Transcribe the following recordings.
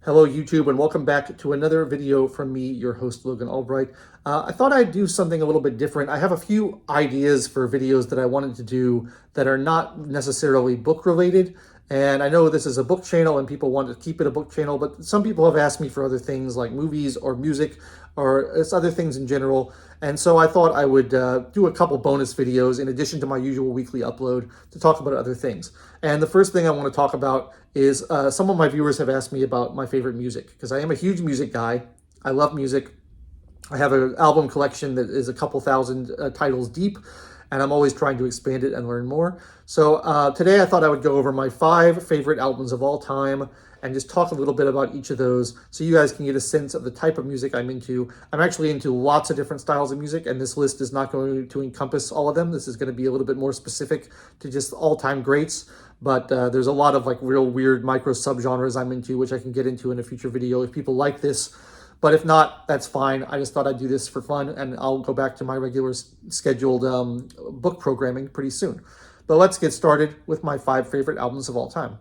Hello YouTube, and welcome back to another video from me, your host Logan Albright. I thought I'd do something a little bit different. I have a few ideas for videos that I wanted to do that are not necessarily book related. And I know this is a book channel and people want to keep it a book channel, but some people have asked me for other things like movies or music or other things in general. And so I thought I would do a couple bonus videos in addition to my usual weekly upload to talk about other things. And the first thing I want to talk about is some of my viewers have asked me about my favorite music, because I am a huge music guy. I love music. I have an album collection that is a couple thousand titles deep, and I'm always trying to expand it and learn more. So today I thought I would go over my 5 favorite albums of all time and just talk a little bit about each of those so you guys can get a sense of the type of music I'm into. I'm actually into lots of different styles of music, and this list is not going to encompass all of them. This is going to be a little bit more specific to just all-time greats, but there's a lot of like real weird micro subgenres I'm into, which I can get into in a future video if people like this. But if not, that's fine. I just thought I'd do this for fun, and I'll go back to my regular scheduled book programming pretty soon. But let's get started with my 5 favorite albums of all time.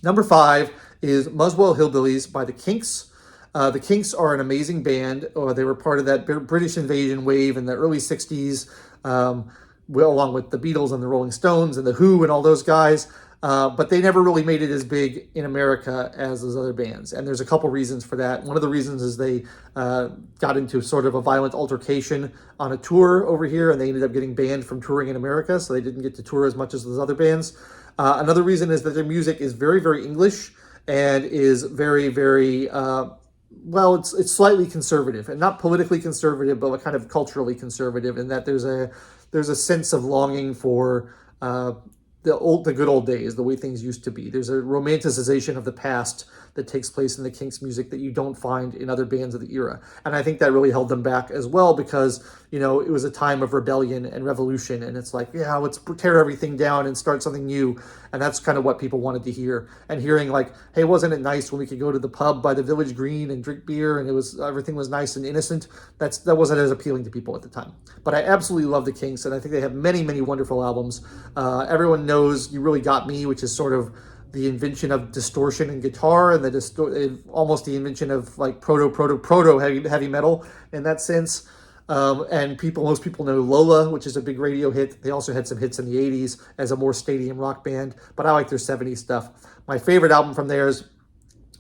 Number 5 is Muswell Hillbillies by the Kinks. The Kinks are an amazing band. They were part of that British invasion wave in the early 60s, along with the Beatles and the Rolling Stones and the Who and all those guys. But they never really made it as big in America as those other bands. And there's a couple reasons for that. One of the reasons is they got into sort of a violent altercation on a tour over here, and they ended up getting banned from touring in America, so they didn't get to tour as much as those other bands. Another reason is that their music is very, very English and is very, very, well, it's slightly conservative, and not politically conservative, but kind of culturally conservative, in that there's a sense of longing for the good old days, the way things used to be. There's a romanticization of the past that takes place in the Kinks music that you don't find in other bands of the era. And I think that really held them back as well, because, you know, it was a time of rebellion and revolution, and it's like, yeah, let's tear everything down and start something new. And that's kind of what people wanted to hear. And hearing like, hey, wasn't it nice when we could go to the pub by the village green and drink beer, and everything was nice and innocent? That wasn't as appealing to people at the time. But I absolutely love the Kinks, and I think they have many, many wonderful albums. Everyone knows You Really Got Me, which is sort of the invention of distortion in guitar, and almost the invention of like proto heavy metal in that sense. And most people know Lola, which is a big radio hit. They also had some hits in the 80s as a more stadium rock band, but I like their 70s stuff. My favorite album from theirs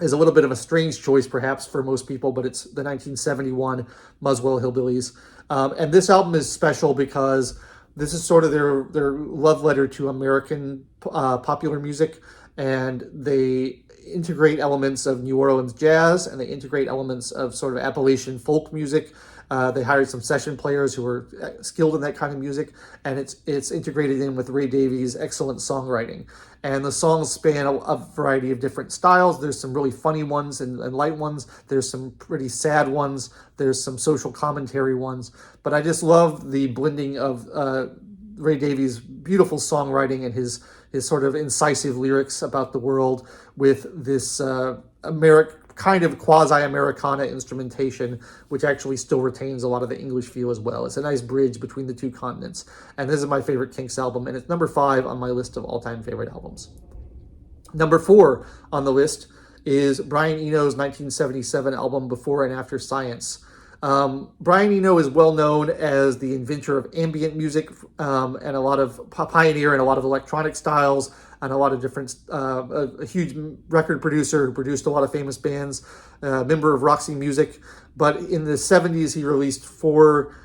is a little bit of a strange choice perhaps for most people, but it's the 1971 Muswell Hillbillies. And this album is special because this is sort of their love letter to American popular music, and they integrate elements of New Orleans jazz, and they integrate elements of sort of Appalachian folk music. They hired some session players who were skilled in that kind of music, and it's integrated in with Ray Davies' excellent songwriting. And the songs span a variety of different styles. There's some really funny ones and light ones. There's some pretty sad ones. There's some social commentary ones. But I just love the blending of Ray Davies' beautiful songwriting and his sort of incisive lyrics about the world with this kind of quasi-Americana instrumentation, which actually still retains a lot of the English feel as well. It's a nice bridge between the two continents. And this is my favorite Kinks album, and it's number 5 on my list of all-time favorite albums. Number 4 on the list is Brian Eno's 1977 album, Before and After Science. Brian Eno is well known as the inventor of ambient music, and a lot of pioneer in a lot of electronic styles, and a lot of different, a huge record producer who produced a lot of famous bands, member of Roxy Music. But in the 70s, he released 4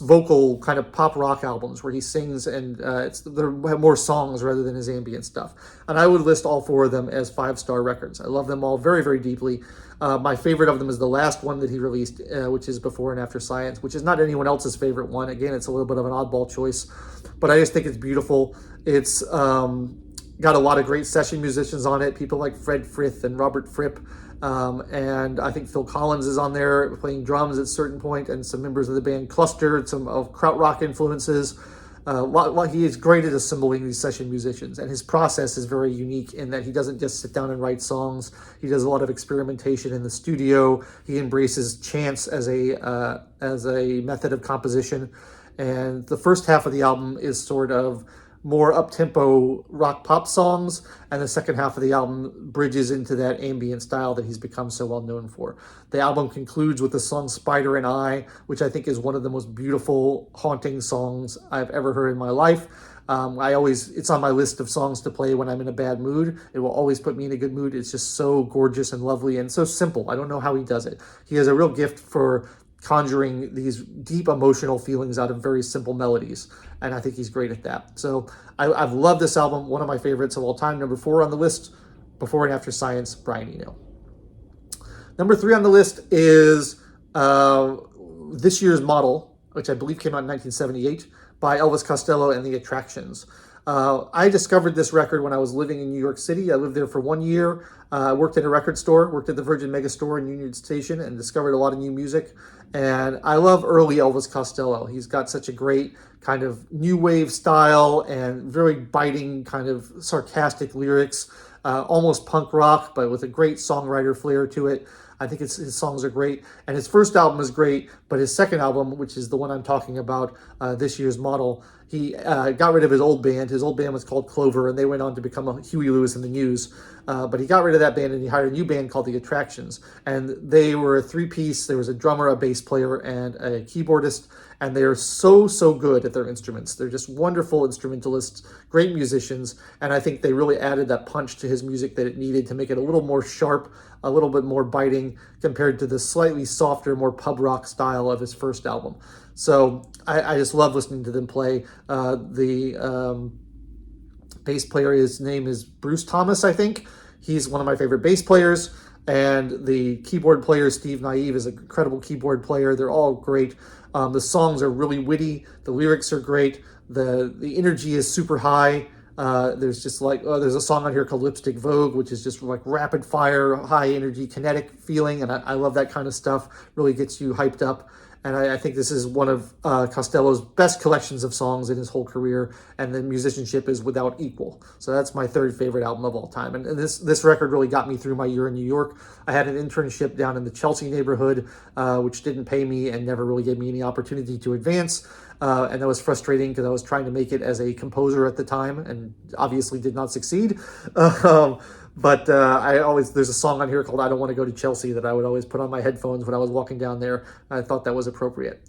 vocal kind of pop rock albums where he sings, and they're more songs rather than his ambient stuff. And I would list all 4 of them as 5-star records. I love them all very, very deeply. My favorite of them is the last one that he released, which is Before and After Science, which is not anyone else's favorite one. Again, it's a little bit of an oddball choice, but I just think it's beautiful. It's got a lot of great session musicians on it, people like Fred Frith and Robert Fripp. And I think Phil Collins is on there playing drums at a certain point, and some members of the band Cluster, and some of krautrock influences. He is great at assembling these session musicians, and his process is very unique in that he doesn't just sit down and write songs. He does a lot of experimentation in the studio. He embraces chance as a method of composition. And the first half of the album is sort of more up-tempo rock pop songs, and the second half of the album bridges into that ambient style that he's become so well known for. The album concludes with the song Spider and I, which I think is one of the most beautiful, haunting songs I've ever heard in my life. It's on my list of songs to play when I'm in a bad mood. It will always put me in a good mood. It's just so gorgeous and lovely and so simple. I don't know how he does it. He has a real gift for conjuring these deep emotional feelings out of very simple melodies. And I think he's great at that. So I've loved this album, one of my favorites of all time. Number 4 on the list, Before and After Science, Brian Eno. Number 3 on the list is This Year's Model, which I believe came out in 1978, by Elvis Costello and the Attractions. I discovered this record when I was living in New York City. I lived there for 1 year. I worked in a record store, worked at the Virgin Megastore in Union Station, and discovered a lot of new music. And I love early Elvis Costello. He's got such a great kind of new wave style and very biting kind of sarcastic lyrics, almost punk rock, but with a great songwriter flair to it. I think his songs are great. And his first album is great, but his second album, which is the one I'm talking about, This Year's Model, he got rid of his old band. His old band was called Clover, and they went on to become a Huey Lewis and the News. But he got rid of that band, and he hired a new band called The Attractions. And they were a three-piece. There was a drummer, a bass player, and a keyboardist. And they're so, so good at their instruments. They're just wonderful instrumentalists, great musicians. And I think they really added that punch to his music that it needed to make it a little more sharp, a little bit more biting compared to the slightly softer, more pub rock style of his first album. So I just love listening to them play. The bass player, his name is Bruce Thomas, I think. He's one of my favorite bass players. And the keyboard player, Steve Naive, is an incredible keyboard player. They're all great. The songs are really witty. The lyrics are great. The energy is super high. There's just like, there's a song on here called Lipstick Vogue, which is just like rapid fire, high energy, kinetic feeling. And I love that kind of stuff. Really gets you hyped up. And I think this is one of Costello's best collections of songs in his whole career, and the musicianship is without equal. So that's my third favorite album of all time. And this record really got me through my year in New York. I had an internship down in the Chelsea neighborhood, which didn't pay me and never really gave me any opportunity to advance. And that was frustrating because I was trying to make it as a composer at the time and obviously did not succeed. But there's a song on here called I Don't Want to Go to Chelsea that I would always put on my headphones when I was walking down there. I thought that was appropriate.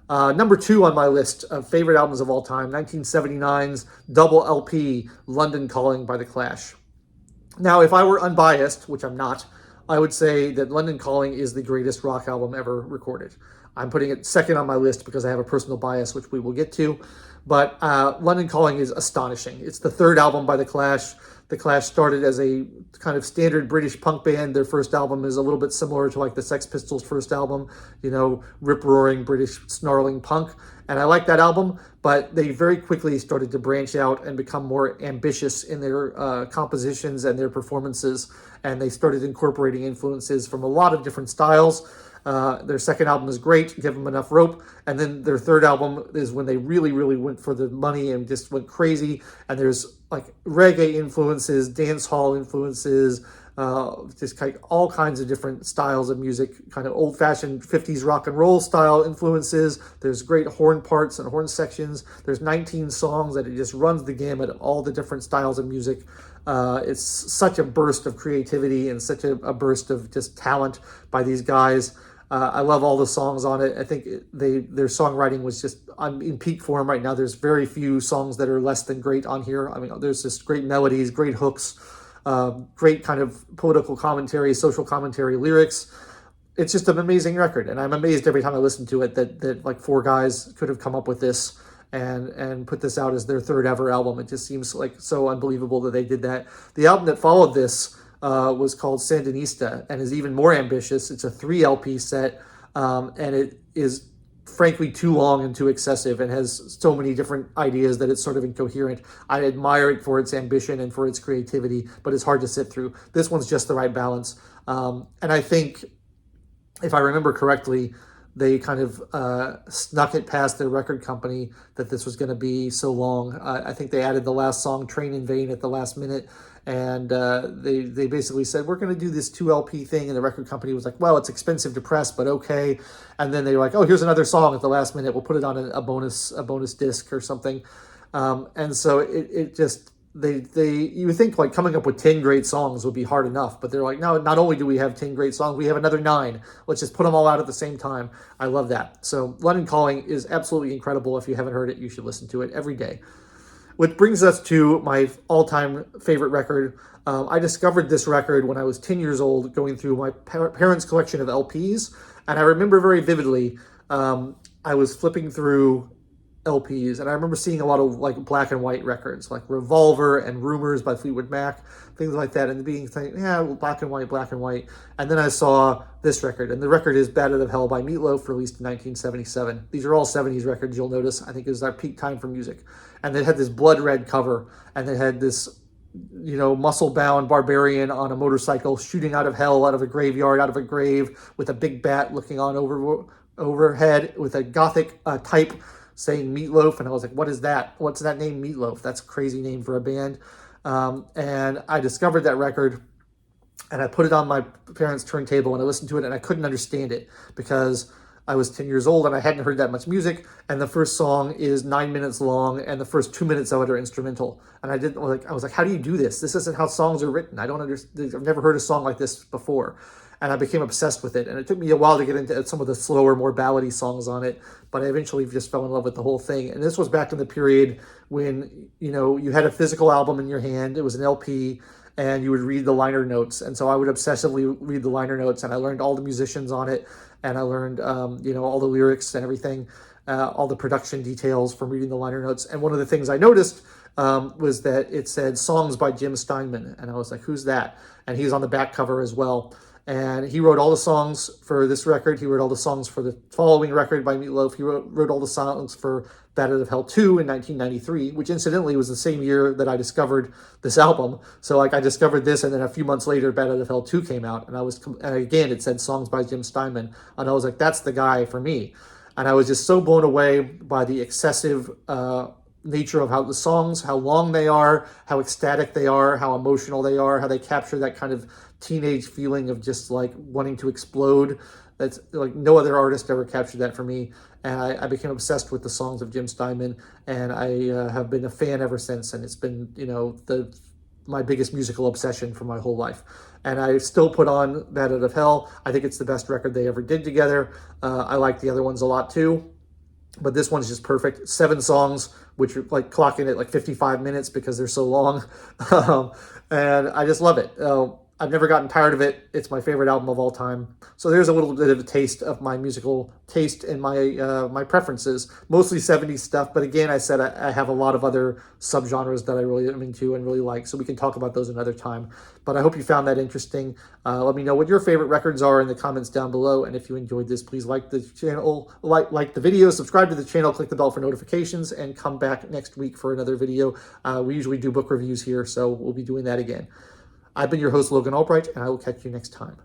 Number 2 on my list of favorite albums of all time, 1979's double LP, London Calling by The Clash. Now, if I were unbiased, which I'm not, I would say that London Calling is the greatest rock album ever recorded. I'm putting it second on my list because I have a personal bias, which we will get to. But London Calling is astonishing. It's the third album by The Clash. The Clash started as a kind of standard British punk band. Their first album is a little bit similar to like the Sex Pistols' first album, rip-roaring British snarling punk. And I like that album, but they very quickly started to branch out and become more ambitious in their compositions and their performances. And they started incorporating influences from a lot of different styles. Their second album is great, Give Them Enough Rope. And then their third album is when they really, really went for the money and just went crazy. And there's like reggae influences, dance hall influences, just like all kinds of different styles of music, kind of old-fashioned 50s rock and roll style influences. There's great horn parts and horn sections. There's 19 songs that it just runs the gamut of all the different styles of music. It's such a burst of creativity and such a burst of just talent by these guys. I love all the songs on it. I think their songwriting was just in peak form right now. There's very few songs that are less than great on here. I mean, there's just great melodies, great hooks, great kind of political commentary, social commentary, lyrics. It's just an amazing record, and I'm amazed every time I listen to it that like 4 guys could have come up with this and put this out as their third ever album. It just seems like so unbelievable that they did that. The album that followed this was called Sandinista and is even more ambitious. It's a 3 LP set, and it is frankly too long and too excessive and has so many different ideas that it's sort of incoherent. I admire it for its ambition and for its creativity, but it's hard to sit through. This one's just the right balance. And I think, if I remember correctly, they kind of snuck it past their record company that this was going to be so long. I think they added the last song, Train in Vain, at the last minute. And they basically said, we're going to do this 2 LP thing. And the record company was like, well, it's expensive to press, but okay. And then they were like, oh, here's another song at the last minute. We'll put it on a bonus disc or something. And so it just, you would think like coming up with 10 great songs would be hard enough, but they're like, no, not only do we have 10 great songs, we have another 9. Let's just put them all out at the same time. I love that. So London Calling is absolutely incredible. If you haven't heard it, you should listen to it every day. Which brings us to my all-time favorite record. I discovered this record when I was 10 years old, going through my parents' collection of LPs. And I remember very vividly, I was flipping through LPs, and I remember seeing a lot of like black and white records, like Revolver and Rumors by Fleetwood Mac, things like that, and being thinking, yeah, black and white, black and white. And then I saw this record, and the record is Bat Out of Hell by Meatloaf, released in 1977. These are all 70s records, you'll notice. I think it was our peak time for music. And they had this blood red cover, and they had this, muscle-bound barbarian on a motorcycle shooting out of hell, out of a graveyard, out of a grave, with a big bat looking on overhead with a gothic type saying Meatloaf, and I was like, what is that? What's that name, Meatloaf? That's a crazy name for a band. And I discovered that record, and I put it on my parents' turntable, and I listened to it, and I couldn't understand it because I was 10 years old, and I hadn't heard that much music, and the first song is 9 minutes long, and the first 2 minutes of it are instrumental. And I was like, how do you do this? This isn't how songs are written. I don't understand. I've never heard a song like this before. And I became obsessed with it. And it took me a while to get into some of the slower, more ballady songs on it, but I eventually just fell in love with the whole thing. And this was back in the period when, you had a physical album in your hand. It was an LP, and you would read the liner notes. And so I would obsessively read the liner notes, and I learned all the musicians on it, and I learned, all the lyrics and everything, all the production details from reading the liner notes. And one of the things I noticed was that it said songs by Jim Steinman. And I was like, who's that? And he's on the back cover as well. And he wrote all the songs for this record. He wrote all the songs for the following record by Meatloaf. He wrote all the songs for Bat Out of Hell 2 in 1993, which incidentally was the same year that I discovered this album. So I discovered this, and then a few months later, Bat Out of Hell 2 came out. And again, it said songs by Jim Steinman. And I was like, that's the guy for me. And I was just so blown away by the excessive nature of how the songs, how long they are, how ecstatic they are, how emotional they are, how they capture that kind of teenage feeling of just like wanting to explode. That's like no other artist ever captured that for me. And I became obsessed with the songs of Jim Steinman, and I have been a fan ever since. And it's been, my biggest musical obsession for my whole life. And I still put on Bat Out of Hell. I think it's the best record they ever did together. I like the other ones a lot too, but this one's just perfect. 7 songs, which are like clocking at like 55 minutes because they're so long. And I just love it. I've never gotten tired of it. It's my favorite album of all time. So there's a little bit of a taste of my musical taste and my my preferences. Mostly 70s stuff, but again, I said I have a lot of other subgenres that I really am into and really like, so we can talk about those another time. But I hope you found that interesting. Let me know what your favorite records are in the comments down below, and if you enjoyed this, please like the channel, like the video, subscribe to the channel, click the bell for notifications, and come back next week for another video. We usually do book reviews here, so we'll be doing that again. I've been your host, Logan Albright, and I will catch you next time.